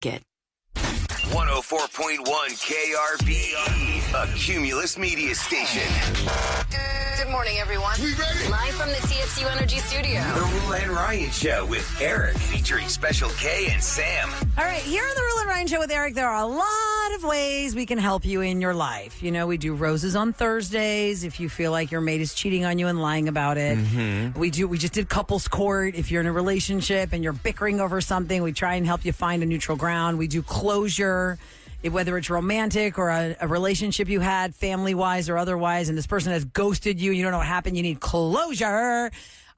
Get 104.1 KRBE, a Cumulus media station. Good morning, everyone. We ready? Live from the TXU Energy Studio. The Rule and Ryan Show with Eric, featuring Special K and Sam. All right, here on the Rule and Ryan Show with Eric, there are a lot of ways we can help you in your life. You know, we do roses on Thursdays if you feel like your mate is cheating on you and lying about it. Mm-hmm. We just did couples court if you're in a relationship and you're bickering over something. We try and help you find a neutral ground. We do closure, whether it's romantic or a relationship you had, family-wise or otherwise, and this person has ghosted you and you don't know what happened. You need closure.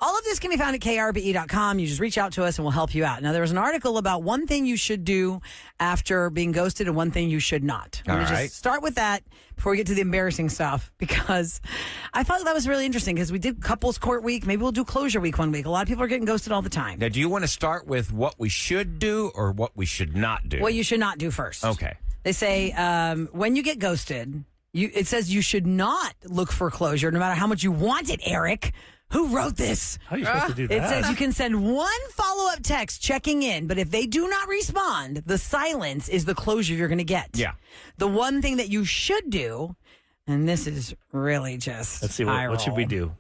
All of this can be found at krbe.com. You just reach out to us and we'll help you out. Now, there was an article about one thing you should do after being ghosted and one thing you should not. I'm going to just start with that before we get to the embarrassing stuff, because I thought that was really interesting because we did couples court week. Maybe we'll do closure week one week. A lot of people are getting ghosted all the time. Now, do you want to start with what we should do or what we should not do? What you should not do first. Okay. They say when you get ghosted, it says you should not look for closure no matter how much you want it, Eric. Who wrote this? How are you supposed to do that? It says you can send one follow-up text checking in, but if they do not respond, the silence is the closure you're going to get. Yeah. The one thing that you should do, and this is really just Let's see, what should we do?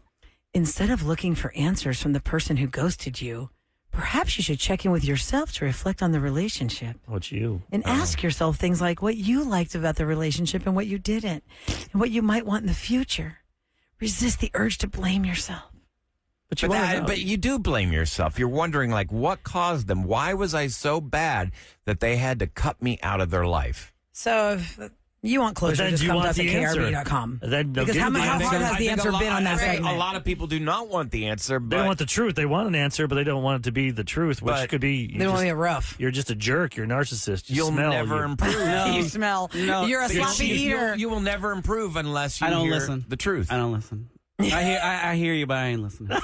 Instead of looking for answers from the person who ghosted you, perhaps you should check in with yourself to reflect on the relationship. What's you? And ask yourself things like what you liked about the relationship and what you didn't, and what you might want in the future. Resist the urge to blame yourself. But you do blame yourself. You're wondering, like, what caused them? Why was I so bad that they had to cut me out of their life? So if you want closure, just come to us at krb.com. Because how hard has the answer been on that segment? A lot of people do not want the answer. But They don't want the truth. They want an answer, but they don't want it to be the truth, which could be... They don't want to be rough. You're just a jerk. You're a narcissist. You'll never improve. You smell. No. You're a sloppy eater. You will never improve unless you hear the truth. I don't listen. I hear you, but I ain't listening.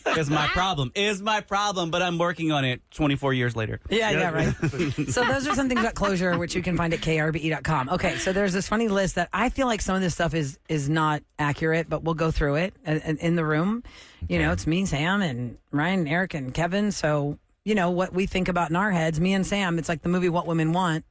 It's my problem, but I'm working on it 24 years later. Yeah, right. So those are some things about closure, which you can find at krbe.com. Okay, so there's this funny list that I feel like some of this stuff is not accurate, but we'll go through it in the room. You know, it's me, Sam, and Ryan, and Eric, and Kevin. So, you know, what we think about in our heads, me and Sam, it's like the movie What Women Want.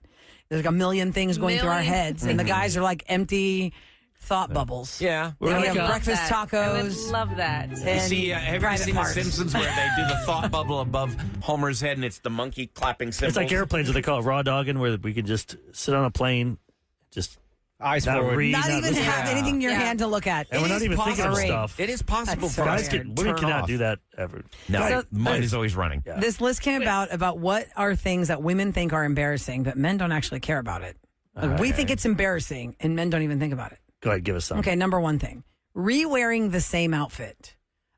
There's like a million things going through our heads, and the guys are like empty thought bubbles. Yeah. We have breakfast tacos. I would love that. You see, have you ever seen The Simpsons where they do the thought bubble above Homer's head and it's the monkey clapping cymbals? It's like airplanes, what they call it, raw dogging, where we can just sit on a plane, just eyes not forward. read, Not even have anything in your hand to look at. And we're not even thinking of stuff. It is possible for us to Women cannot do that ever. No, mine is always running. Yeah. This list came about what are things that women think are embarrassing, but men don't actually care about it. Like, we think it's embarrassing, and men don't even think about it. Go ahead, give us some. Okay, number one thing. Re-wearing the same outfit.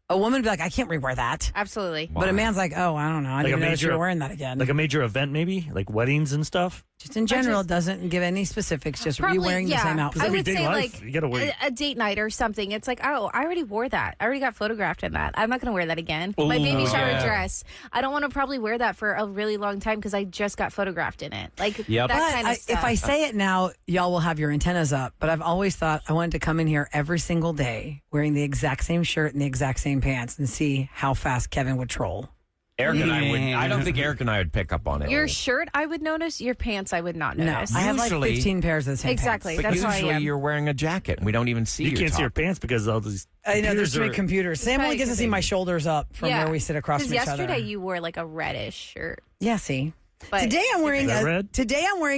A woman would be like, I can't re-wear that. Absolutely. But a man's like, oh, I don't know. I didn't even know you were wearing that again. Like a major event, maybe? Like weddings and stuff? Just in general, it doesn't give any specifics. Just re-wearing the same outfit. I would everyday say life, like you gotta wait. a date night or something. It's like, oh, I already wore that. I already got photographed in that. I'm not going to wear that again. My baby shower dress. I don't want to probably wear that for a really long time because I just got photographed in it. Like that kind of stuff. If I say it now, y'all will have your antennas up. But I've always thought I wanted to come in here every single day wearing the exact same shirt and the exact same pants and see how fast Kevin would troll. Eric and I don't think Eric and I would pick up on it. Your shirt, I would notice. Your pants, I would not notice. I have like 15 pairs of the same Exactly. pants. But That's why I usually am. you're wearing a jacket and we don't even see You your can't top. see your pants because all these I know, there's three computers. Sam only probably gets to see my shoulders up from where we sit across from each other. Because yesterday you wore like a reddish shirt. Yeah, see. But Today I'm wearing red?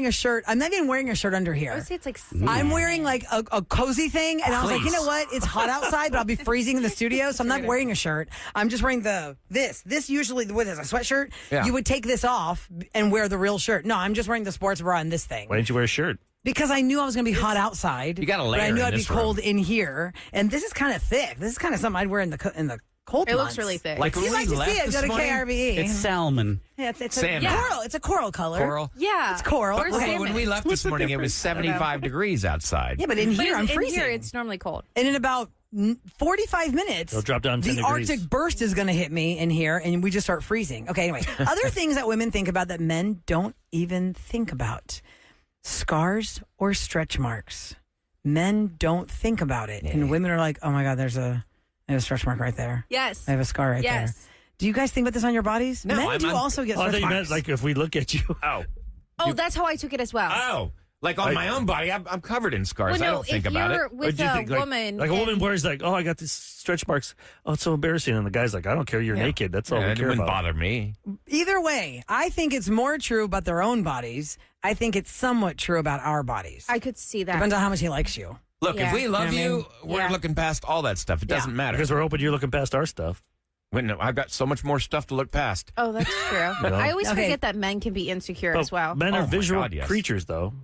a shirt. I'm not even wearing a shirt under here. I would say it's like I'm wearing like a cozy thing, and I was like, you know what? It's hot outside, but I'll be freezing in the studio, so I'm not wearing a shirt. I'm just wearing this. This usually with a sweatshirt, you would take this off and wear the real shirt. No, I'm just wearing the sports bra and this thing. Why didn't you wear a shirt? Because I knew I was going to be hot outside. You got to but layer I knew in I'd be this cold room. in here, and this is kind of thick. This is kind of something I'd wear in the cold It months. looks really thick. Like when You we like to left see it, this go to morning, KRBE. It's salmon. Yeah, it's Salmon. a coral. It's a coral color. Coral. Yeah. It's coral. Or Okay. salmon. When we left this morning, it was 75 degrees outside. Yeah, but in here, I'm in freezing. here, it's normally cold. And in about 45 minutes, It'll drop down 10 the degrees. Arctic burst is going to hit me in here, and we just start freezing. Okay, anyway. Other things that women think about that men don't even think about. Scars or stretch marks. Men don't think about it. And women are like, oh, my God, I have a stretch mark right there. Yes. I have a scar right there. Yes. Do you guys think about this on your bodies? No, Men I'm- do also get Oh, I stretch thought you marks. meant like if we look at you. Oh. Oh, that's how I took it as well. Oh. Like on my own body, I'm covered in scars. Well, no, I don't think if about you're it. with a woman, like a woman wears like, oh, I got these stretch marks. Oh, it's so embarrassing. And the guy's like, I don't care. You're naked. That's all we It care wouldn't about. bother me. Either way, I think it's more true about their own bodies. I think it's somewhat true about our bodies. I could see that. Depends on how much he likes you. Look, Yeah. if we love You know you, what we're looking past all that stuff. It doesn't matter. Because we're hoping you're looking past our stuff. No, I've got so much more stuff to look past. Oh, that's true. know? I always Okay. forget that men can be insecure as well. Men Oh are my visual God, yes. creatures, though.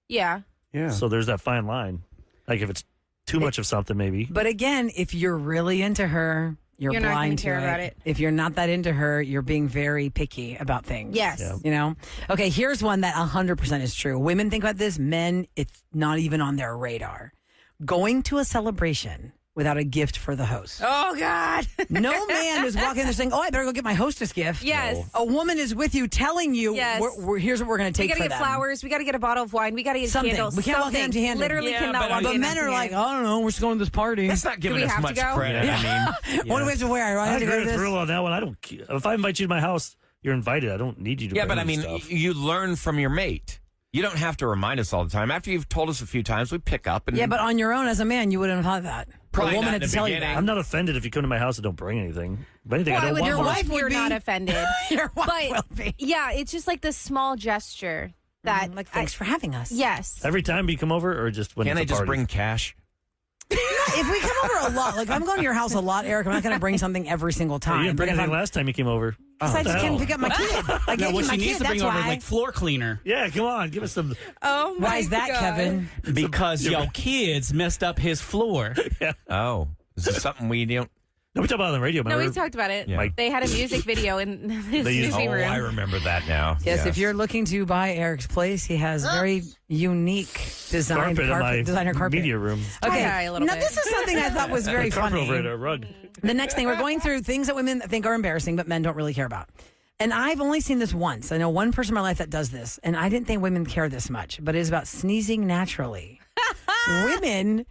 Yeah. Yeah. So there's that fine line. Like if it's too much of something, maybe. But again, if you're really into her, you're You're not gonna blind to care about it. If you're not that into her, you're being very picky about things. Yes. Yeah. You know? Okay, here's one that 100% is true. Women think about this. Men, it's not even on their radar. Going to a celebration without a gift for the host. Oh, God. No man is walking there saying, oh, I better go get my hostess gift. Yes. A woman is with you telling you, Yes. here's what we're going to We take got to for get them. flowers. We got to get a bottle of wine. We got to get Something. candles. We can't walk something. empty-handed. Literally Yeah, cannot but walk I But mean- men are like, empty-handed. I don't know, we're just going to this party. That's not giving we us have to much go? credit. Yeah. I mean, What do we have to wear? Do I I have to go agree to with this? Rule on that one. I don't. If I invite you to my house, you're invited. I don't need you to. yeah, bring but I me mean, stuff. you learn from your mate. You don't have to remind us all the time. After you've told us a few times, we pick up. And Yeah, but on your own as a man, you wouldn't have thought that. Probably a woman not had in to the tell you beginning. that. I'm not offended if you come to my house and don't bring anything. If anything, Well, I I don't would want your more. wife would you're be. not offended. Your wife But, will be. yeah, it's just like the small gesture that. Like, thanks for having us. Yes. Every time you come over, or just when Can't it's I a just party? bring cash? If we come over a lot, like if I'm going to your house a lot, Eric, I'm not going to bring something every single Yeah, time. you didn't bring But if anything I'm- last time you came over. Because I just What the can't hell? pick up my kid. I No, gave what you my she needs kid, to bring that's over why. is like floor cleaner. Yeah, come on, give us some. Oh, my Why is that, God. Kevin? Because your kids messed up his floor. Oh, is this something we don't? No, we talked about it on the radio. No, we remember? talked about it. Yeah. Like- They had a music video in his They used- movie Oh, room. I remember that now. Yes, if you're looking to buy Eric's place, he has very unique design carpet in my designer carpet. media room. Okay, Tie-dye a little now bit. this is something I thought was very Carpet funny. over it, a rug. The next thing, we're going through things that women think are embarrassing, but men don't really care about. And I've only seen this once. I know one person in my life that does this, and I didn't think women care this much, but it is about sneezing naturally. Women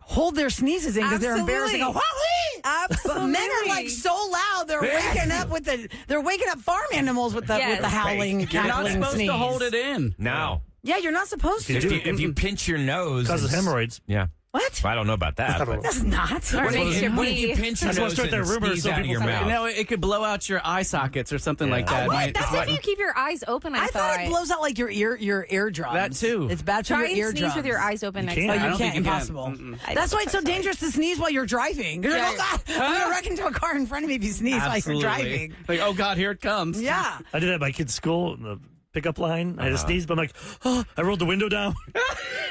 hold their sneezes in because they're embarrassed. They go, "Wah-wee!" But men are like so loud. They're waking up farm animals with the Yes. with the howling, You're not cackling supposed sneeze. to hold it in. No. Yeah, you're not supposed to. If you pinch your nose, Causes it's- hemorrhoids. Yeah. What? I don't know about that. but- That's not. Or What makes if, your what if you pee. pinch your That's what's nose with and that rumor, sneeze so out of your people- mouth? No, it could blow out your eye sockets or something like Yeah. that. Oh, what? Might- That's might- if you keep your eyes open, I, I thought it blows out like your eardrums. That too. It's bad for Try your and eardrums. sneeze with your eyes open next can't. Oh, time. I you don't can't. think you can. Impossible. Mm-mm. That's why it's so dangerous to sneeze while you're driving. You're like, Yeah. oh God, I'm gonna wreck into a car in front of me if you sneeze while you're Absolutely. driving. Like, oh God, here it comes. Yeah. I did that at my kid's school in the pickup line. I had to sneeze, but I'm like, oh, I rolled the window down.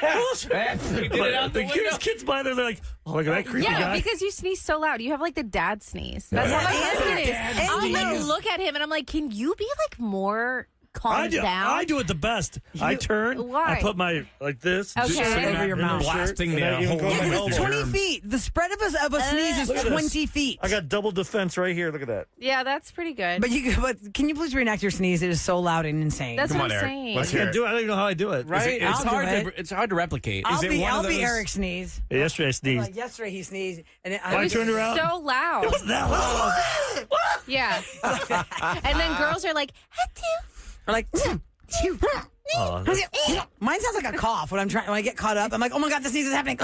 You did it out the window. Kids by there, they're like, oh, look at that creepy Yeah, guy. because you sneeze so loud. You have like the dad sneeze. That's Yeah. how my husband is. Dad I'll like sneeze. look at him and I'm like, can you be like more calmed down? I do it the best. I turn. Why? I put my like this. Okay. just Over your in the mouth. shirt, Blasting and I the even whole go Yeah, on my because it's elbow. 20 feet. The spread of a sneeze is Look at this. 20 feet. I got double defense right here. Look at that. Yeah, that's pretty good. But can you please reenact your sneeze? It is so loud and insane. That's Come what on, I'm Eric. saying. Let's I hear can't it. do it. I don't even know how I do it. Right? I'll It's do hard. it. It's hard to replicate. I'll it be one of those- Eric sneeze. Yeah, yesterday I sneezed. Like yesterday he sneezed and I turned around. so loud. It wasn't that loud. Yeah. And then girls are like, Or like Oh, mine sounds like a cough when I get caught up. I'm like, oh my God, the sneeze is happening.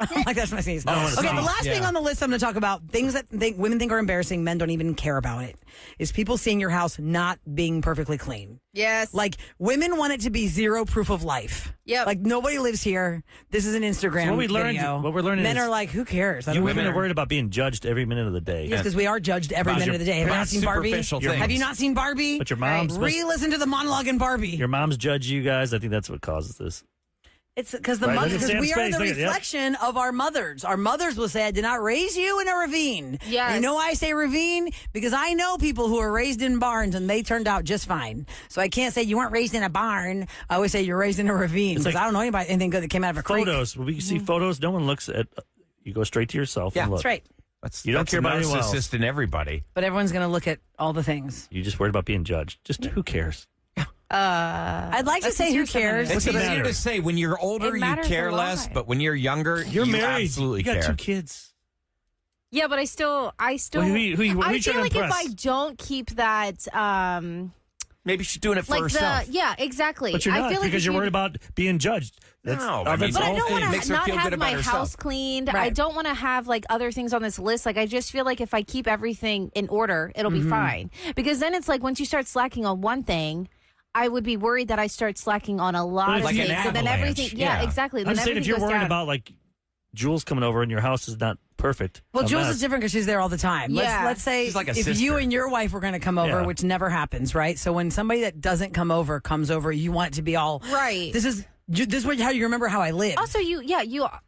I'm like, that's my sneeze. I Okay, wanna the sneeze. last thing Yeah. on the list I'm going to talk about, things that women think are embarrassing, men don't even care about it, is people seeing your house not being perfectly clean. yes. Like, women want it to be zero proof of life. Yep. Like, nobody lives here. This is an Instagram So what we learned- video. what we're learning Men is- are like, who cares? I you don't women care. are worried about being judged every minute of the day. Yes, because we are judged every About minute your- of the day. Have you about not seen Barbie? superficial Your- things. Have you not seen Barbie? But your mom's Re-listen to the monologue in Barbie. your moms judge you guys. I think that's what causes this. It's because Right, look at because Sam's we are face, the look at- yep. reflection of our mothers. Our mothers will say, I did not raise you in a ravine. Yes. You know why I say ravine? Because I know people who are raised in barns and they turned out just fine. So I can't say you weren't raised in a barn. I always say you're raised in a ravine It's because like I don't know anything good that came out of a creek. Photos. When we see photos, no one looks at. You go straight to yourself. Yeah, and look. That's right. You don't care about a anyone else. narcissist in everybody. But everyone's going to look at all the things. You just worried about being judged. Just who cares? I'd like to That's say who just your cares. feminine. It's What's it easier matter? to say when you're older, It you matters care a less, lot. but when you're younger, You're you married. absolutely You got care. 2 kids. yeah, but I still Well, who you I trying feel to like if impress? I don't keep that Maybe she's doing it for herself. Yeah, exactly. But you're not, I feel like because you're worried about being judged. No, I mean, but I don't want makes to her not feel good have about my herself. house cleaned. Right. I don't want to have like other things on this list. Like I just feel like if I keep everything in order, it'll be fine. Because then it's like once you start slacking on one thing, I would be worried that I start slacking on a lot of Like an things. And then avalanche. everything, Yeah. exactly. Then I'm saying if everything you're goes worried down. about like Jules coming over and your house is not perfect. Well, a Jules mess. is different because she's there all the time. Yeah. Let's say She's like a if sister. you and your wife were going to come over, Yeah. which never happens, right? So when somebody that doesn't come over comes over, you want it to be all Right. This is how you remember how I live. Also, you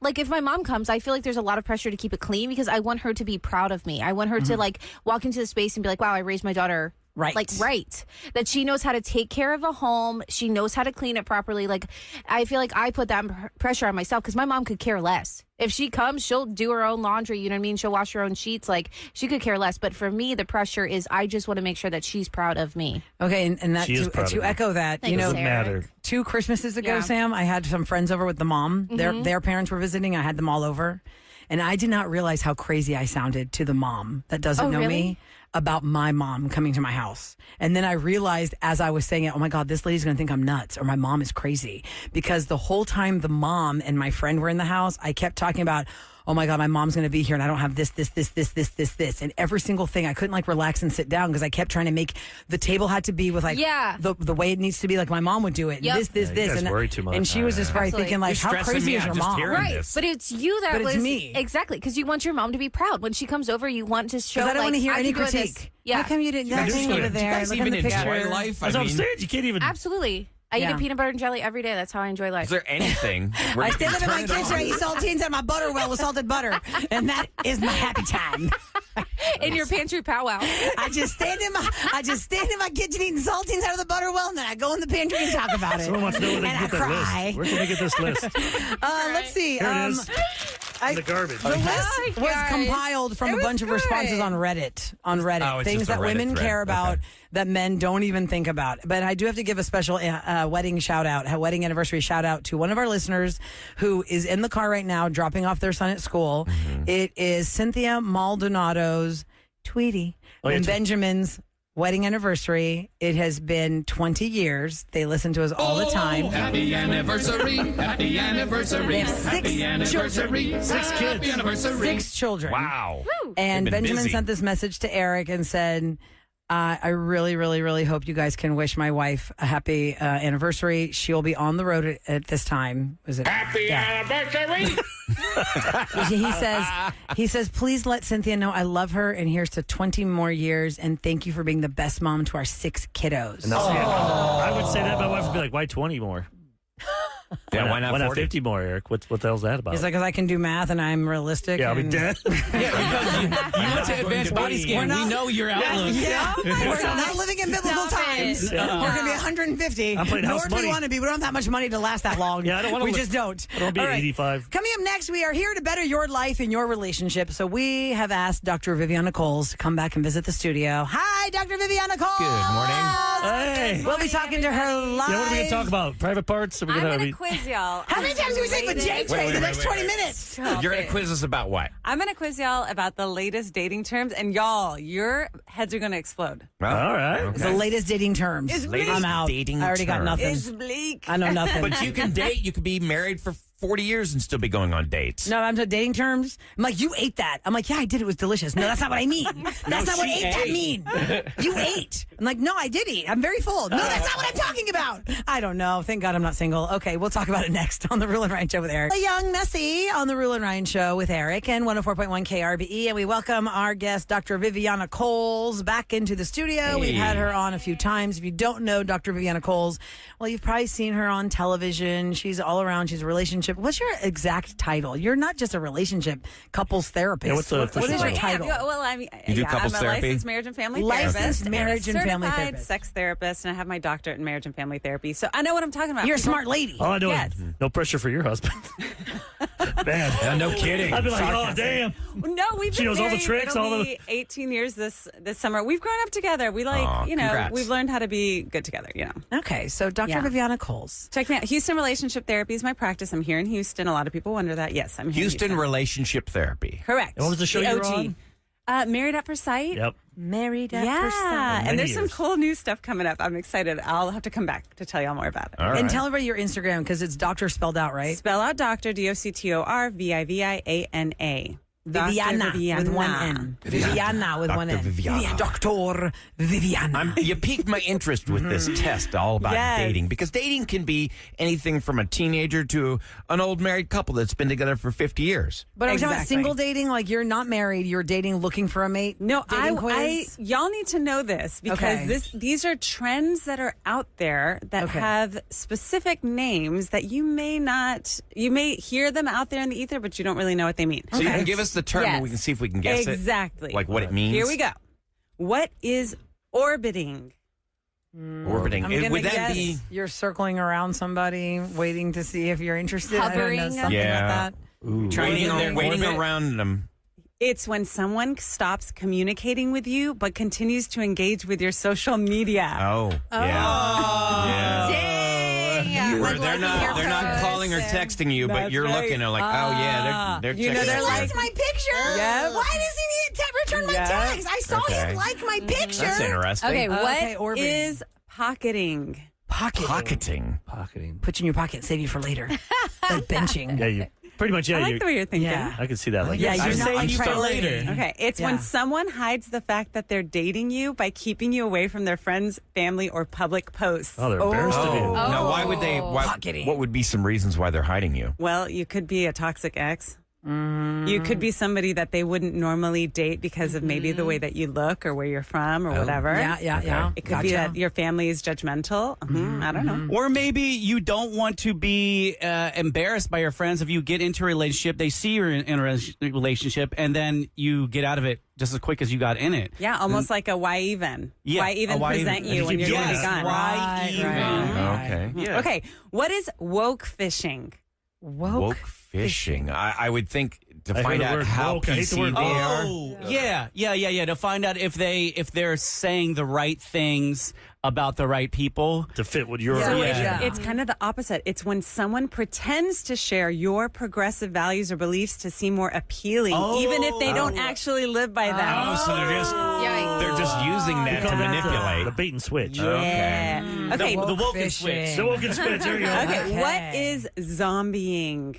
like if my mom comes, I feel like there's a lot of pressure to keep it clean because I want her to be proud of me. I want her to like walk into the space and be like, wow, I raised my daughter. Right. Like, right. That she knows how to take care of a home. She knows how to clean it properly. Like, I feel like I put that pressure on myself because my mom could care less. If she comes, she'll do her own laundry. You know what I mean? She'll wash her own sheets. Like, she could care less. But for me, the pressure is I just want to make sure that she's proud of me. Okay, and that She is proud of to you. echo that, Thanks, you know, Doesn't matter. 2 Christmases ago, Yeah. Sam, I had some friends over with the mom. Their parents were visiting. I had them all over. And I did not realize how crazy I sounded to the mom that doesn't Oh, know really? me about my mom coming to my house. And then I realized as I was saying it, oh my God, this lady's going to think I'm nuts or my mom is crazy. Because the whole time the mom and my friend were in the house, I kept talking about, oh my God, my mom's going to be here and I don't have this. And every single thing, I couldn't like relax and sit down because I kept trying to make the table had to be with like Yeah. the way it needs to be, like my mom would do it. Yep. This. you guys and, worry too much. and she was just probably Absolutely. thinking like, You're how stressing crazy me is out your just mom? hearing Right. this. But it's you that But it's was. me. Exactly. Because you want your mom to be proud. When she comes over, you want to show Because I don't want to hear like, any I'm doing this. critique. Yeah. How come you didn't Do you guys- nothing over do you there? guys Look in even the enjoy picture. life? That's what I'm saying. You can't even. Absolutely. I eat Yeah. a peanut butter and jelly every day. That's how I enjoy life. Is there anything? where I you stand can up in my turn it kitchen, on? I eat saltines out of my butter well with salted butter. And that is my happy time. In your pantry powwow. I just stand in my kitchen eating saltines out of the butter well, and then I go in the pantry and talk about it. Someone wants to know where they and can I get that cry. list. Where can they get this list? Let's see. Here it is. In the garbage. The list was guys. compiled from It a was bunch of good. responses on Reddit. Oh, it's Things just a that Reddit women thread. care about Okay. that men don't even think about. But I do have to give a special wedding shout out, a wedding anniversary shout out to one of our listeners who is in the car right now dropping off their son at school. Mm-hmm. It is Cynthia Maldonado's Tweety Oh, yeah, and Tweety. Benjamin's wedding anniversary. It has been 20 years. They listen to us all the time. Happy anniversary, happy anniversary. They have 6 happy anniversary, children. 6 kids. Happy anniversary. 6 children. Wow. And They've been Benjamin busy. sent this message to Eric and said, I really, really, really hope you guys can wish my wife a happy anniversary. She'll be on the road at this time. Was it? Happy anniversary. He says, please let Cynthia know I love her and here's to 20 more years. And thank you for being the best mom to our 6 kiddos. And that's the end. I would say that. My wife would be like, why 20 more? Yeah, why not 40? 50 more, Eric? What the hell's that about? He's like, because I can do math and I'm realistic. yeah, I'll be and- dead. You went to advanced body scan. We know your outlook. Yeah, we're not living in biblical times. We're going to be 150. I'm playing house Nor do we money. want to be. We don't have that much money to last that long. Yeah, I don't wanna We live- just don't. I don't wanna be All at right. 85. Coming up next, we are here to better your life and your relationship. So we have asked Dr. Viviana Coles to come back and visit the studio. Hi, Dr. Viviana Coles. Good morning. Hey. We'll be talking to her live. Yeah, what are we going to talk about? Private parts? Are we I'm gonna going be- to quiz y'all. How many times do we say for J Train Wait, the next wait, 20 wait. minutes? You're going to quiz us about what? I'm going to quiz y'all about the latest dating terms, and y'all, your heads are going to explode. Well, All right. okay. The latest dating terms. Latest I'm out. dating I already got terms. nothing. It's bleak. I know nothing. But you can date. You could be married for 40 years and still be going on dates. No, I'm to dating terms. I'm like, you ate that. I'm like, yeah, I did. It was delicious. No, that's not what I mean. That's not what she ate that ate. mean. You ate. I'm like, no, I did eat. I'm very full. No, that's not what I'm talking about. I don't know. Thank God I'm not single. Okay, we'll talk about it next on the Rule and Ryan Show with Eric. A young Nessie on the Rule and Ryan Show with Eric and 104.1 KRBE. And we welcome our guest, Dr. Viviana Coles, back into the studio. We've had her on a few times. If you don't know Dr. Viviana Coles, well, you've probably seen her on television. She's all around. She's a relationship. What's your exact title? You're not just a relationship couples therapist. Yeah, what's the what official is your title? title? Well, I mean, You do yeah, couples I'm a therapy? licensed marriage and family Licensed therapist. marriage and family certified therapist. sex therapist, and I have my doctorate in marriage and family therapy. So I know what I'm talking about. You're a People- smart lady. All I know Yes. is no pressure for your husband. Man. Yeah, no kidding. I'd be like, oh, Sarcasm. damn. No, we've She been knows all the married. tricks, It'll all the- be 18 years this summer. We've grown up together. We Aw, congrats. we've learned how to be good together. Okay, so Dr. Yeah. Viviana Coles. Check me out. Houston Relationship Therapy is my practice. I'm here in Houston. A lot of people wonder that. Yes, I'm here. Houston in Houston. Relationship Therapy. Correct. And what was the show you were OG. on? Married at First Sight. Yep. Married at First Sight. And there's years. some cool new stuff coming up. I'm excited. I'll have to come back to tell y'all more about it. All And right. tell everybody your Instagram because it's doctor spelled out, right? Spell out Dr. DoctorViviana. Viviana with one N. Viviana with one N. Viviana. Dr. Viviana. You piqued my interest with this test all about Yes. dating, because dating can be anything from a teenager to an old married couple that's been together for 50 years. But I'm talking about Exactly. single dating, like you're not married, you're dating looking for a mate. No, Dating quiz? y'all need to know this because Okay. these are trends that are out there that Okay. have specific names that you may hear them out there in the ether, but you don't really know what they mean. So you can give us the term Yes. and we can see if we can guess it. Exactly. Like what it means. Here we go. What is orbiting? Orbiting. I'm gonna Would that guess be? you're circling around somebody, waiting to see if you're interested. I don't know, Hovering. something Yeah. like that. Waiting around them. It's when someone stops communicating with you but continues to engage with your social media. Oh, yeah. Dang. Where Like they're liking your not posts calling or and- texting you, but That's you're right. looking and like, oh yeah, they're You know, checking they're it like- out. my picture. Yep. Why does he need to return my Yep. text? I saw Okay. him like my picture. That's interesting. Okay, Okay, what orbiting. is pocketing? Pocketing. Pocketing. Put you in your pocket, save you for later. Like benching. Yeah, you pretty much. Yeah, I like you, the way you're thinking. Yeah. I can see that. Like, Yeah, you're I'm not like saving you for priority. later. Okay, it's Yeah. when someone hides the fact that they're dating you by keeping you away from their friends, family, or public posts. oh, they're embarrassed of you. Now, why would they? Pocketing. What would be some reasons why they're hiding you? Well, you could be a toxic ex. You could be somebody that they wouldn't normally date because of maybe the way that you look or where you're from or whatever. Yeah. It could be that your family is judgmental. I don't know. Or maybe you don't want to be embarrassed by your friends if you get into a relationship. They see you're in a relationship, and then you get out of it just as quick as you got in it. Yeah, almost like a why even. Yeah, Why even a why present even. you when you're going to be Yes, gone? why even? Okay. Yeah. Okay, what is woke fishing? Woke fishing. I would think to I find heard the out word how woke. I hate the PC word they woke. are. Oh, yeah. To find out if they're saying the right things about the right people. To fit with your. So Yeah. it's kind of the opposite. It's when someone pretends to share your progressive values or beliefs to seem more appealing, even if they don't actually live by them. Oh, so they're just using that to manipulate. The bait and switch. Yeah. Okay. The woke fishing. switch. The woke and switch. There you go. Okay. What is zombieing?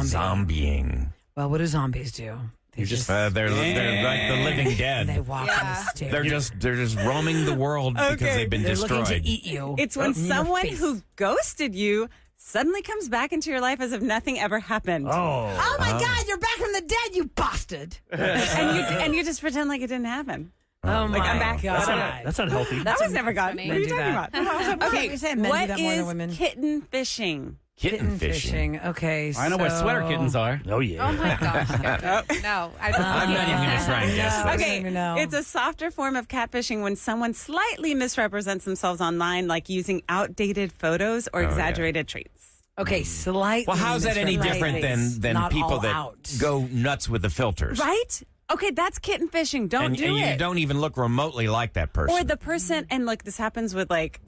Zombieing. Well, what do zombies do? They just They're like the living dead. they walk on the stairs. They're just roaming the world because they've been They're destroyed. looking to eat you. It's when in your someone face. who ghosted you suddenly comes back into your life as if nothing ever happened. Oh my God, you're back from the dead, you bastard. And you just pretend like it didn't happen. Oh my I'm back. God. That's not healthy. That was never gone. funny. What are you Men do talking that. about? Okay, We say men do what that more than is women. kitten fishing? Kitten fishing. Okay, I know what so- sweater kittens are. Oh yeah. Oh my gosh. No, I'm not even going to try and guess this. don't Okay, even know. it's a softer form of catfishing when someone slightly misrepresents themselves online, like using outdated photos or exaggerated traits. Okay, slightly. Well, how's that any different than Not people all that out. go nuts with the filters? Right? Okay, that's kitten fishing. Don't And, do and it. you don't even look remotely like that person. Or the person, and look, this happens with like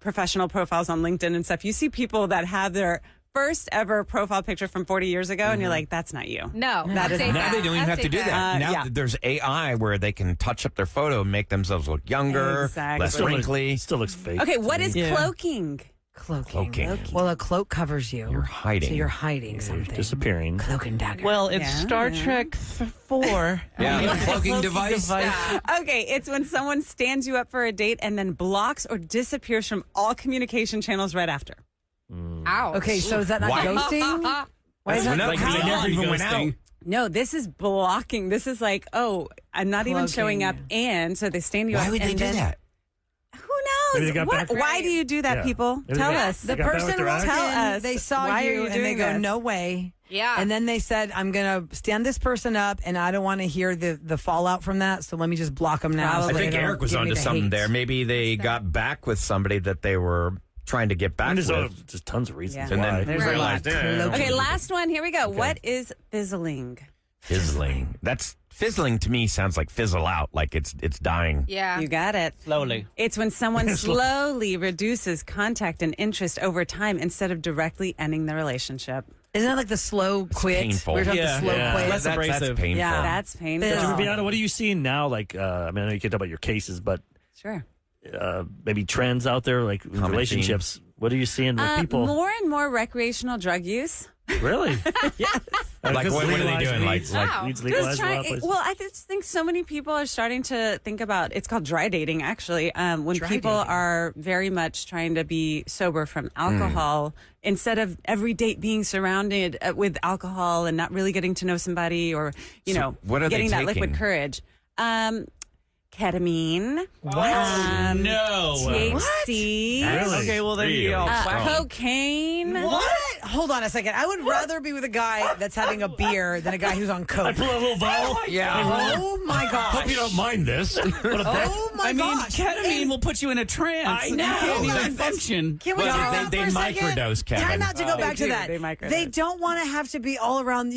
professional profiles on LinkedIn and stuff. You see people that have their first ever profile picture from 40 years ago, and you're like, that's not you. No, That is update now they don't even have to do that. Now yeah. there's AI where they can touch up their photo and make themselves look younger, Exactly. less wrinkly. Still looks fake. Okay, what is cloaking? Cloaking. Well, a cloak covers you. You're hiding. So you're hiding something. Disappearing. Cloak and dagger. Well, it's Yeah, Star yeah. Trek 4. Yeah, the cloaking device. Okay, it's when someone stands you up for a date and then blocks or disappears from all communication channels right after. Ouch. okay, so is that not Why? ghosting? Why is that? No, because they never even went out. No, this is blocking. This is like, oh, I'm not even showing up, and so they stand you up. Why would they and do then, that? Who Maybe they knows? got What, back- why do you do that, Yeah. people? Maybe Tell they- us. they The got back with person their walked ex? Tell in, us. they saw Why are you, you and they doing go, this? no way. Yeah. And then they said, I'm going to stand this person up, and I don't want to hear the fallout from that, so let me just block them now. so I they think don't Eric was give me onto the something hate. there. Maybe they got back with somebody that they were trying to get back There's with. just tons of reasons Yeah. And why. then There's a realized, lot. eh, Okay, last one. Here we go. What is fizzling? fizzling. That's fizzling to me sounds like fizzle out, like it's dying. Yeah. You got it. Slowly. It's when someone slowly reduces contact and interest over time instead of directly ending the relationship. Isn't that like the slow quit? painful. We're talking the slow quit. Less That's abrasive. painful. Yeah. That's painful. Yeah. Viviana, what are you seeing now? Like, I know you can talk about your cases, but Sure. maybe trends out there, like in Common relationships. What are you seeing with people? More and more recreational drug use. Really? Yes. Like, what are they doing? Like, Weeds legalized in a lot of places? Well, I just think so many people are starting to think about, it's called dry dating, actually, when people are very much trying to be sober from alcohol, instead of every date being surrounded with alcohol and not really getting to know somebody or, what are they getting that taking? liquid courage. Ketamine. What? No. THC. Really? Okay, well then you all Cocaine. What? Hold on a second. I would rather be with a guy that's having a beer than a guy who's on I coke. pull out a little vial. Oh my gosh. Hope you don't mind this. Oh my I mean, gosh. ketamine will put you in a trance. I know. You can't even function. Can we Well, talk they- about they for a second? microdose, Kevin. Time out to go back to do. that. They microdose. They don't want to have to be all around,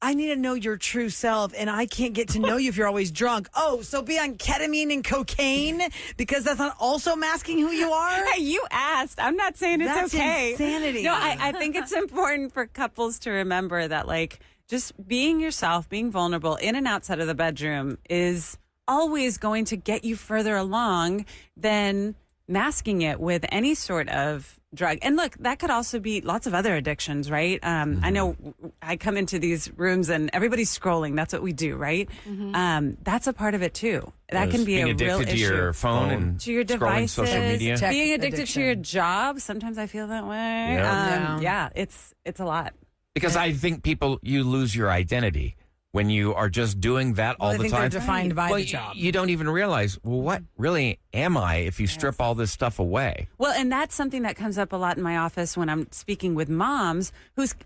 I need to know your true self, and I can't get to know you if you're always drunk. Oh, so be on ketamine and cocaine because that's not also masking who you are? Hey, you asked. I'm not saying it's That's okay. insanity. No, I think it's important for couples to remember that, like, just being yourself, being vulnerable in and outside of the bedroom is always going to get you further along than masking it with any sort of drug. And look, that could also be lots of other addictions, right? I know I come into these rooms and everybody's scrolling. That's what we do, right? That's a part of it too. That can be being a real addicted to issue. your phone and To your scrolling devices, social media. Tech being addicted addiction. to your job. Sometimes I feel that way. Yeah. It's a lot. Because I think you lose your identity when you are just doing that all I the think time. they're defined by well, the job. You don't even realize, well, what really am I if you strip all this stuff away? Well, and that's something that comes up a lot in my office when I'm speaking with moms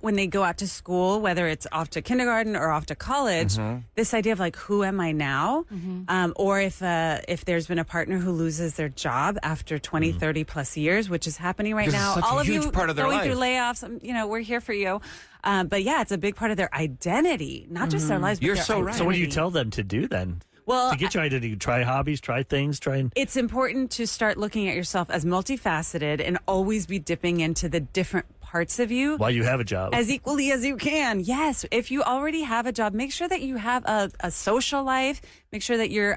when they go out to school, whether it's off to kindergarten or off to college, this idea of like, who am I now? Or if there's been a partner who loses their job after 20, 30 plus years, which is happening right Because now. it's such a All of huge you part of their going life. through layoffs, we're here for you. But yeah, it's a big part of their identity, not just their lives, but You're their so right. So what do you identity. tell them to do then? Well, To get your identity, try hobbies, try things, try and... it's important to start looking at yourself as multifaceted and always be dipping into the different parts of you While you have a job. as equally as you can. Yes. If you already have a job, make sure that you have a social life. Make sure that you're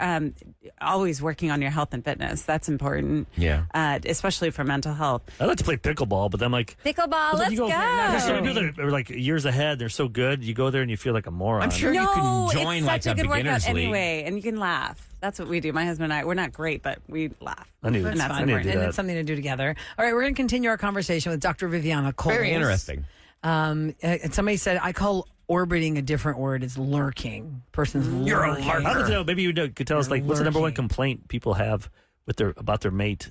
always working on your health and fitness. That's important. Yeah. Especially for mental health. I like to play pickleball, but then I'm like... Pickleball, well, then let's you go. There's some people that are like years ahead. They're so good. You go there and you feel like a moron. I'm sure you can join it's like such a a good beginner's workout league. anyway, and you can laugh. That's what we do. My husband and I, we're not great, but we laugh. I need And to- that's I need to important. do And that. it's something to do together. All right, we're going to continue our conversation with Dr. Viviana Coles. Very interesting. And somebody said, I call orbiting a different word. It's lurking. Person's You're a lurking. lurker. I'd like to know, maybe you could tell us, like, what's the number one lurking. complaint people have with about their mate,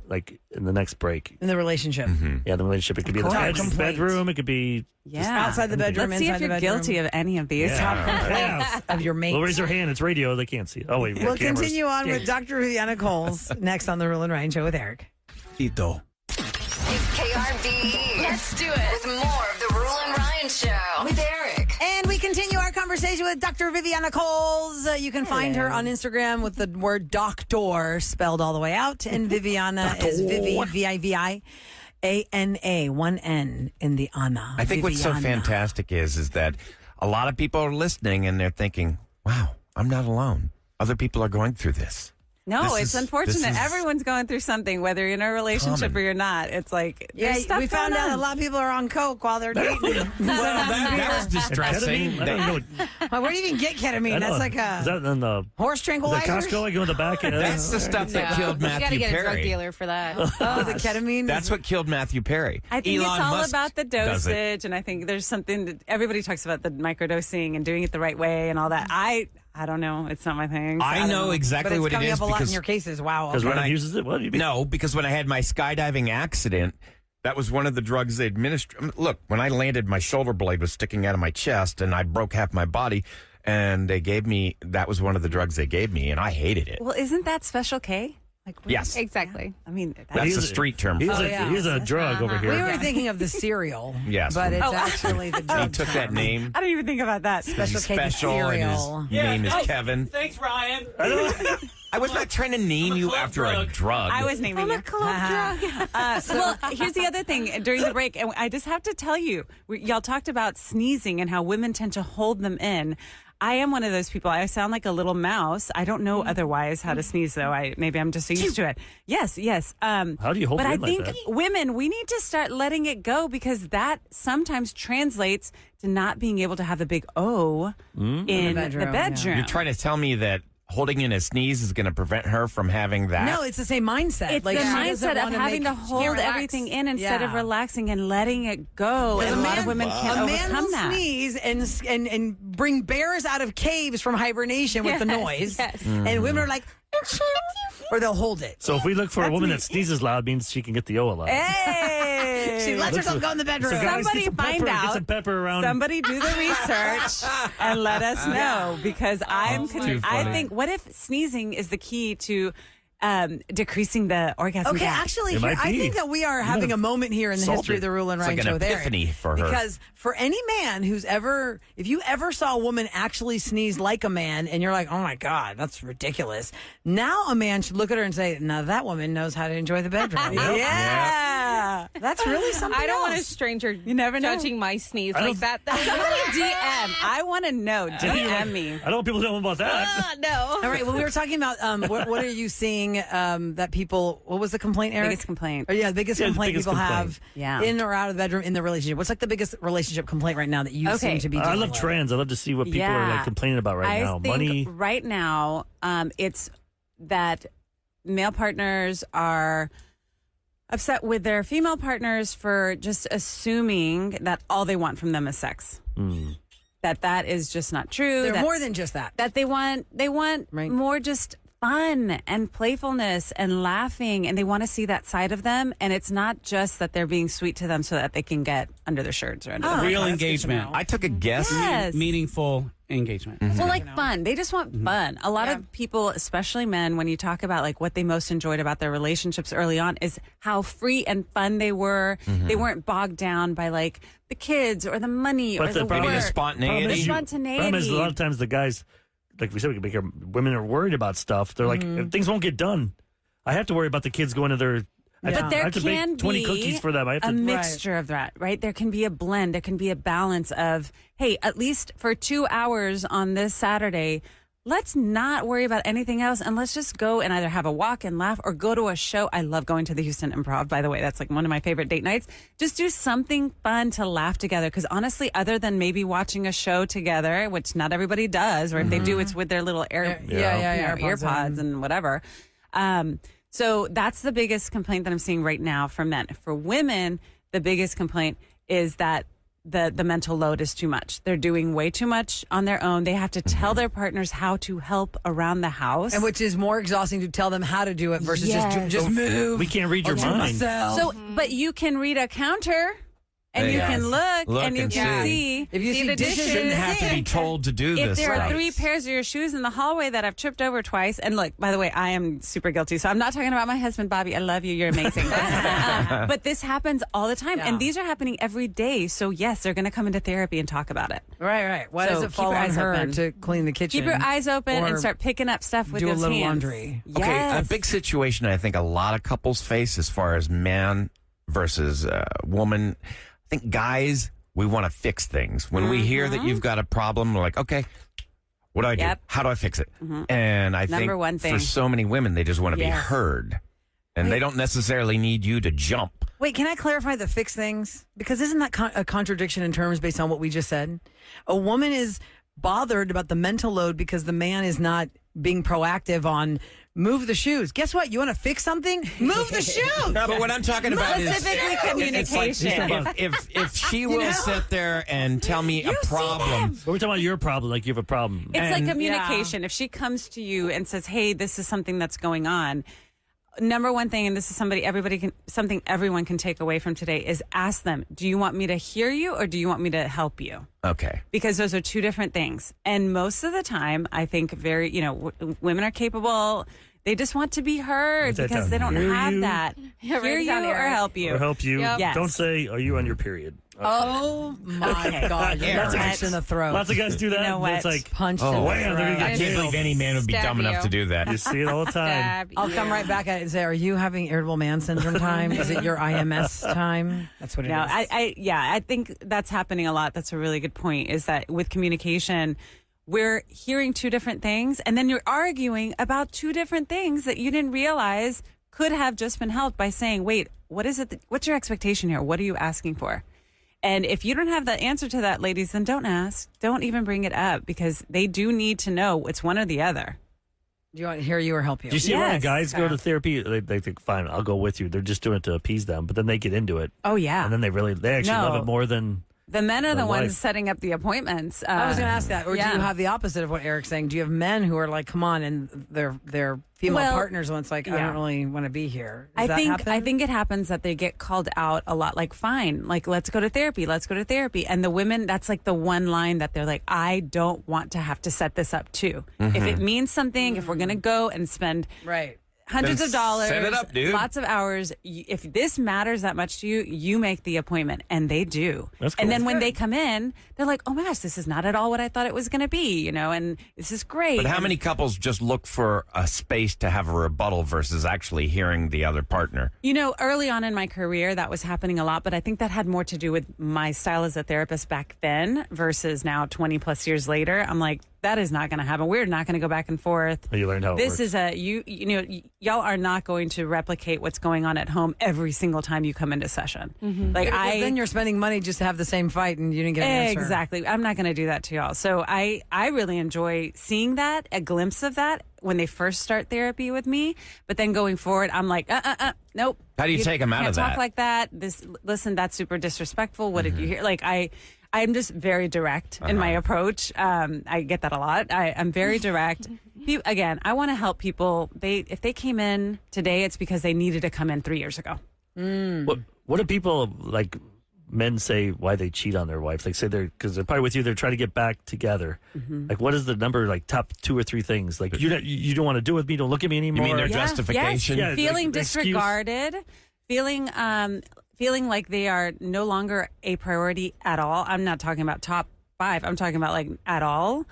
like, in the next break? In the relationship. Yeah, the relationship. It could be in the course. bedroom, Complaints. bedroom. It could be... Yeah. outside the bedroom, Let's see inside if the you're bedroom. guilty of any of these. Yeah. Of your mate. Well, raise your hand. It's radio. They can't see it. Oh, wait. we got We'll cameras. continue on with Dr. Viviana Coles next on the Rule and Ryan Show with Eric. Tito. It's KRB. Let's do it with more of the Rule and Ryan Show with Eric. And we continue our conversation with Dr. Viviana Coles. You can find her on Instagram with the word doctor spelled all the way out. And Viviana is Vivi, V-I-V-I-A-N-A, one N in the Anna. I think what's so Viviana. fantastic is that a lot of people are listening and they're thinking, wow, I'm not alone. Other people are going through this. No, This it's is- unfortunate. this is Everyone's going through something, whether you're in a relationship common. or you're not. It's like, Yeah, there's stuff we found going out on. a lot of people are on coke while they're dating. Well, that was distressing. Ketamine? I don't know. Well, where do you even get ketamine? I That's know. like Is a that in the... horse Is that tranquilizer. Costco? I go in the back. That's the stuff that killed You got to Matthew get a drug Perry. dealer for that. Oh, the ketamine. That's what killed Matthew Perry. I think Elon it's all Musk about the does it. dosage, and I think there's something that everybody talks about the microdosing and doing it the right way and all that. I don't know. It's not my thing. So I know but exactly it's what it coming is up a lot in because your cases. Wow. Because Okay. Ryan I- uses it? What do you mean? no, because when I had my skydiving accident, that was one of the drugs they administered. Look, when I landed, my shoulder blade was sticking out of my chest, and I broke half my body. And they gave me that was one of the drugs they gave me, and I hated it. Well, isn't that Special K? Like, what- Yes, Exactly. I mean, that's He's a a- street term. He's, for a, it. yeah. he's a drug over here. We were thinking of the cereal. Yes. But it's Oh. actually the He drug took that term. name. I didn't even think about that. Special He's K, the special, and cereal. his name is Kevin. Thanks, Ryan. I was not trying to name you after a drug. I was naming you. Well, here's the other thing. During the break, and I just have to tell you, y'all talked about sneezing and how women tend to hold them in. I am one of those people. I sound like a little mouse. I don't know otherwise how to sneeze, though. Maybe I'm just so used to it. Yes. How do you hold it in like that? But I think women, we need to start letting it go because that sometimes translates to not being able to have the big O in the bedroom. Yeah. You're trying to tell me that holding in a sneeze is going to prevent her from having that? No, it's the same mindset. It's the mindset of having to hold everything in instead of relaxing and letting it go. And a lot of women can't overcome that. A man will sneeze and bring bears out of caves from hibernation with the noise. Yes. And women are like, or they'll hold it. So if we look for a woman that sneezes loud, means she can get the O a lot. Hey! She lets herself go in the bedroom. So guys, Somebody find out. Get some pepper around. Somebody do the research and let us know because I think, what if sneezing is the key to decreasing the orgasm Okay, gap? actually, It might I be. think that we are having a moment here in the history of the Rule and It's Ryan like show an there. epiphany for her. Because for any man who's ever, if you ever saw a woman actually sneeze like a man and you're like, oh my God, that's ridiculous. Now a man should look at her and say, now that woman knows how to enjoy the bedroom. Yeah. That's really something I don't want a else. stranger You never know. judging my sneeze I like that. Somebody DM. I want to know. DM me. I don't want people to know about that. No. All right, well, we were talking about what are you seeing that people, what was the complaint, Eric? Biggest complaint. Oh, yeah, the biggest complaint biggest people complaint. have in or out of the bedroom in the relationship. What's like the biggest relationship complaint right now that you seem to be dealing I love with? trends. I love to see what people are like complaining about right now. I think Money. right now, it's that male partners are upset with their female partners for just assuming that all they want from them is sex. That is just not true. They're that, more than just that. that they want Right. more just fun and playfulness and laughing, and they want to see that side of them. And it's not just that they're being sweet to them so that they can get under their shirts or under their Real that's good to engagement. know. I took a guess. Yes. Meaningful engagement. Well, like fun. They just want fun. A lot of people, especially men, when you talk about like what they most enjoyed about their relationships early on is how free and fun they were. They weren't bogged down by like the kids or the money or the Maybe work. the spontaneity. Spontaneity. Problem is, a lot of times the guys, like we said, we can make our women are worried about stuff. They're like, if things won't get done, I have to worry about the kids going to their. But I there have to can bake 20 be cookies for them. I have a to. mixture of that, right? There can be a blend. There can be a balance of, hey, at least for 2 hours on this Saturday, let's not worry about anything else and let's just go and either have a walk and laugh or go to a show. I love going to the Houston Improv, by the way. That's like one of my favorite date nights. Just do something fun to laugh together. Because honestly, other than maybe watching a show together, which not everybody does, or if they do, it's with their little earpods and whatever. So that's the biggest complaint that I'm seeing right now from men. For women, the biggest complaint is that the mental load is too much. They're doing way too much on their own. They have to tell their partners how to help around the house. And which is more exhausting to tell them how to do it versus just move. We can't read your or do mind. myself. So, but you can read a counter. And you can look and you can see. If you see the dishes, dishes. Shouldn't have to be told to do If this. there are stuff. 3 pairs of your shoes in the hallway that I've tripped over twice, and look, by the way, I am super guilty. So I'm not talking about my husband, Bobby. I love you. You're amazing. But this happens all the time. And these are happening every day. So yes, they're going to come into therapy and talk about it. Right. Why So does it keep fall your on eyes her open. to clean the kitchen? Keep your eyes open and Or start picking up stuff with do a those little hands. laundry. Okay, Yes. a big situation I think a lot of couples face as far as man versus woman. I think guys, we want to fix things. When we hear that you've got a problem, we're like, okay, what do I do? Yep. How do I fix it? And I Number think one thing. for so many women, they just want to be Yes. heard. And they don't necessarily need you to jump. Wait, can I clarify the fix things? Because isn't that a contradiction in terms based on what we just said? A woman is bothered about the mental load because the man is not being proactive on move the shoes. Guess what? You want to fix something? Move the shoes. No, but what I'm talking about is Specifically communication. if she will sit there and tell me a problem. But we're talking about your problem, like you have a problem. It's like And- communication. If she comes to you and says, "Hey, this is something that's going on," number one thing, and this is something everyone can take away from today, is ask them, "Do you want me to hear you, or do you want me to help you?" Okay. Because those are two different things. And most of the time, I think women are capable. They just want to be heard because they don't Hear have you. that. Yeah, Hear write it you down, or Eric. help you. Or help you. Yep. Yes. Don't say, "Are you on your period?" Oh my God! You're punched in the throat. Lots of guys do that. You know what? It's like Punched in the wham, throat. they're gonna I get can't believe any man would be Stab dumb enough you. to do that. You see it all the time. I'll come right back at it and say, "Are you having irritable man syndrome time? Is it your IMS time?" That's what it is. No, I think that's happening a lot. That's a really good point. Is that with communication, we're hearing two different things, and then you're arguing about two different things that you didn't realize could have just been helped by saying, "Wait, what is it? What's your expectation here? What are you asking for?" And if you don't have the answer to that, ladies, then don't ask. Don't even bring it up because they do need to know it's one or the other. Do you want to hear you or help you? Do you see a lot of Yes. guys go to therapy? They think, fine, I'll go with you. They're just doing it to appease them, but then they get into it. Oh, yeah. And then they actually love it more than The men are the ones wife. setting up the appointments. I was going to ask that. Or yeah. do you have the opposite of what Eric's saying? Do you have men who are like, come on, and their female Well, partners when it's like, I yeah. don't really want to be here? Does I that happen? think it happens that they get called out a lot. Like, fine, like let's go to therapy. And the women, that's like the one line that they're like, I don't want to have to set this up too. If it means something, if we're gonna go and spend Right. hundreds Then of dollars, set it up, dude. lots of hours, if this matters that much to you, you make the appointment, and they do. That's cool. And then when Good. they come in, they're like, oh my gosh, this is not at all what I thought it was gonna be, and this is great. But how And- many couples just look for a space to have a rebuttal versus actually hearing the other partner? Early on in my career, that was happening a lot, but I think that had more to do with my style as a therapist back then versus now 20 plus years later. I'm like, that is not going to happen. We're not going to go back and forth. you learned how it This works. is y'all are not going to replicate what's going on at home every single time you come into session. Like Because then you're spending money just to have the same fight and you didn't get an answer. Exactly. I'm not going to do that to y'all. So I really enjoy seeing that, a glimpse of that when they first start therapy with me. But then going forward, I'm like, nope. How do you take 'em out can't of talk that? like that. Listen, that's super disrespectful. What did you hear? Like I'm just very direct in my approach. I get that a lot. I'm very direct. Again, I want to help people. If they came in today, it's because they needed to come in 3 years ago. What do people like? Men say why they cheat on their wife. Like say because they're probably with you. They're trying to get back together. Like what is the number? Like top 2 or 3 things. Like you don't want to do it with me. Don't look at me You anymore. mean their Yeah. justification? Yeah. Feeling like, excuse- disregarded, feeling like they are no longer a priority at all. I'm not talking about top 5. I'm talking about like at all.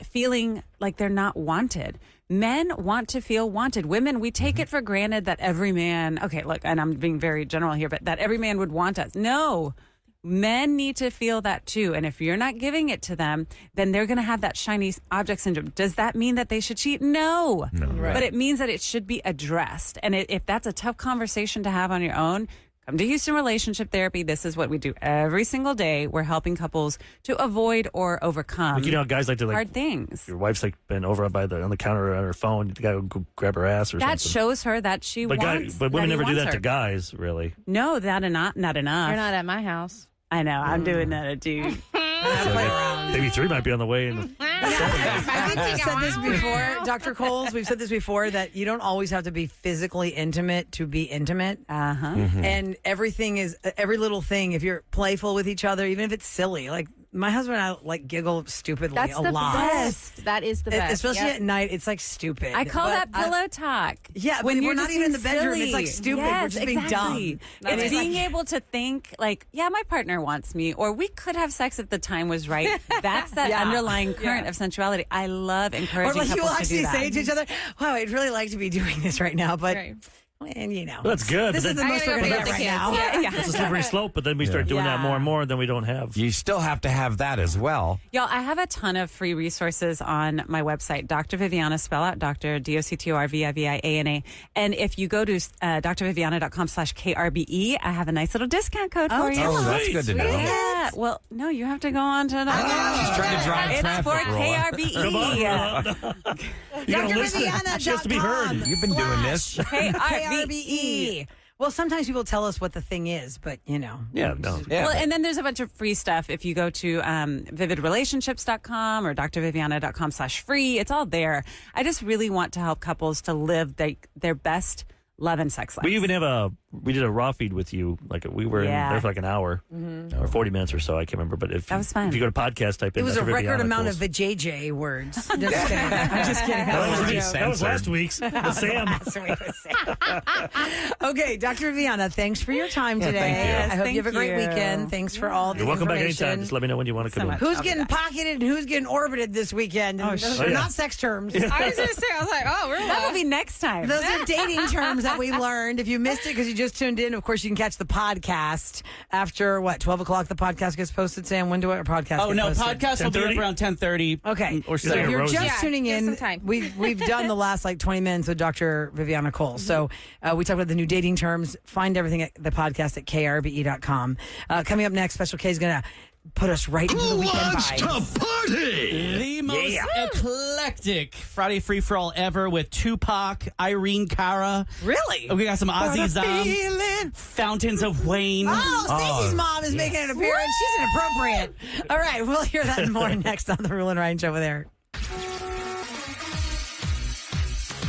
Feeling like they're not wanted. Men want to feel wanted. Women, we take it for granted that every man, okay, look, and I'm being very general here, but that every man would want us. No. Men need to feel that too. And if you're not giving it to them, then they're going to have that shiny object syndrome. Does that mean that they should cheat? No. Right. But it means that it should be addressed. And if that's a tough conversation to have on your own, come to Houston Relationship Therapy. This is what we do every single day. We're helping couples to avoid or overcome Like, guys like to hard things. Your wife's like been over on the counter on her phone. You gotta go grab her ass or That something. shows her that she But wants. but women that he never do wants that her. to guys, really. No, not enough. You're not at my house. I know. I'm doing that, dude. So maybe 3 might be on the way. And I think we've said this before, Dr. Coles. We've said this before that you don't always have to be physically intimate to be intimate. And everything is every little thing. If you're playful with each other, even if it's silly, like my husband and I like giggle stupidly That's a the lot. best. That is the best. Especially Yep. at night, it's like stupid. I call But that pillow talk. Yeah, when but you're we're not just even in the being bedroom. It's silly. like stupid. We're Yes, just being exactly. dumb. It's It's being like- able to think like, yeah, my partner wants me, or we could have sex if the time was right. That's that Yeah. underlying current Yeah. of sensuality. I love Or encouraging like you will couples to do actually that. say to each other, "Wow, I'd really like to be doing this right now," but Right. and that's good. This but is the then- most I we're gotta going to go get pick right up the now. kids. Yeah. It's a slippery slope, but then we start doing that more and more, and then we don't have. You still have to have that as well. Y'all, I have a ton of free resources on my website, Dr.Viviana, spell out Dr. DoctorViviana. And if you go to drviviana.com/KRBE, I have a nice little discount code for you. Oh, that's good to know. Yeah. Well, no, you have to go on to She's trying to drive It's traffic, for Rolla. KRBE. You gotta listen. She has to be heard. You've been doing this. KRBE. Well, sometimes people tell us what the thing is, but Yeah, no. Yeah. Well, and then there's a bunch of free stuff. If you go to vividrelationships.com or drviviana.com/free, it's all there. I just really want to help couples to live their best love and sex life. We even have a we did a raw feed with you. Like we were in there for like an hour or 40 minutes or so. I can't remember. But if That was fun. If you go to podcast, type in. It was a Dr. record Viviana amount calls. of the JJ words. Just kidding. I'm just kidding. That was last week's with Sam. Okay, Dr. Viviana, thanks for your time today. thank you. I hope Thank you have a great you. weekend. Thanks for all the You're welcome back information. anytime. Just let me know when you want to come in. much. Who's I'll be getting back. pocketed and who's getting orbited this weekend? And those are yeah. not sex terms. I was going to say, I was like, oh, really? That will be next time. Those are dating terms that we learned. If you missed it because you just tuned in, of course, you can catch the podcast after, 12 o'clock the podcast gets posted, Sam? When do our podcast Oh, get no, posted? podcast will be 10:30? up around 10:30. Okay. Or So so. if you're Roses. just Yeah, tuning give in, some time. we've done the last 20 minutes with Dr. Viviana Cole. So we talked about the new dating terms. Find everything at the podcast at krbe.com. Coming up next, Special K is going to put us right into the weekend vibes. party? The most eclectic Friday free-for-all ever with Tupac, Irene Cara. Really? We got some Ozzy Zom, Feeling. Fountains of Wayne. Oh, Stacey's mom is making an appearance. She's inappropriate. All right, we'll hear that and more next on the Rule and Ryan Show with Eric.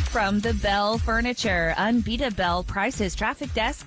From the Bell Furniture Unbeatable Prices Traffic Desk,